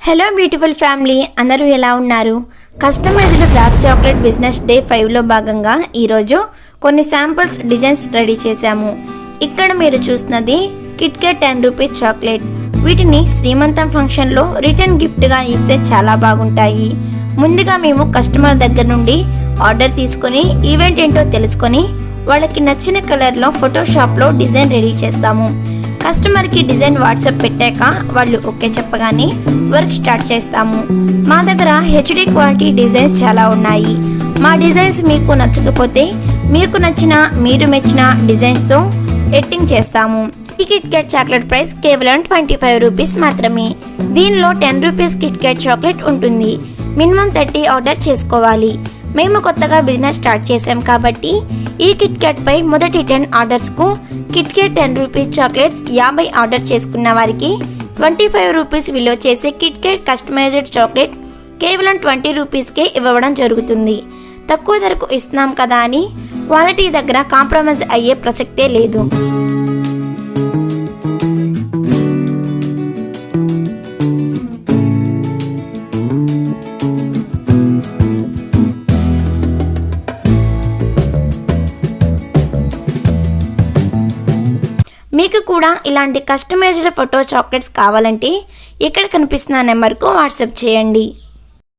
Hello beautiful family, అందరూ ఎలా ఉన్నారు? Customized dark chocolate business day 5లో భాగంగా ఈరోజు కొన్ని శాంపిల్స్ డిజైన్స్ రెడీ చేశాము. ఇక్కడ మీరు చూస్తున్నది కిట్ క్యాట్ 10 రూపీస్ చాక్లెట్. వీటిని శ్రీమంతం ఫంక్షన్లో రిటర్న్ గిఫ్ట్గా ఇస్తే చాలా బాగుంటాయి. ముందుగా మేము కస్టమర్ దగ్గర నుండి ఆర్డర్ తీసుకొని ఈవెంట్ ఏంటో తెలుసుకొని వాళ్ళకి నచ్చిన కలర్లో ఫోటోషాప్లో డిజైన్ రెడీ చేస్తాము. కస్టమర్కి డిజైన్ వాట్సాప్ పెట్టాక వాళ్ళు ఓకే చెప్పగానే వర్క్ స్టార్ట్ చేస్తాము. మా దగ్గర హెచ్డి క్వాలిటీ డిజైన్స్ చాలా ఉన్నాయి. మా డిజైన్స్ మీకు నచ్చకపోతే మీకు నచ్చిన మీరు మెచ్చిన డిజైన్స్తో ఎడిటింగ్ చేస్తాము. ఈ కిట్ క్యాట్ చాక్లెట్ ప్రైస్ కేవలం 25 రూపీస్ మాత్రమే. దీనిలో 10 రూపీస్ కిట్ క్యాట్ చాక్లెట్ ఉంటుంది. మినిమం 30 ఆర్డర్ చేసుకోవాలి. మేము కొత్తగా బిజినెస్ స్టార్ట్ చేసాం కాబట్టి ఈ కిట్ క్యాట్ పై మొదటి 10 ఆర్డర్స్కు KitKat 10 rupees chocolates 50 order చేసుకున్న వారికి 25 రూపీస్ విలువ చేసే కిట్ క్యాట్ కస్టమైజ్డ్ చాక్లెట్ కేవలం 20 రూపీస్కే ఇవ్వడం జరుగుతుంది. తక్కువ ధరకు ఇస్తున్నాం కదా అని క్వాలిటీ దగ్గర కాంప్రమైజ్ అయ్యే ప్రసక్తే లేదు. మీకు కూడా ఇలాంటి కస్టమైజ్డ్ ఫోటో చాక్లెట్స్ కావాలంటే ఇక్కడ కనిపిస్తున్న నెంబర్కు వాట్సాప్ చేయండి.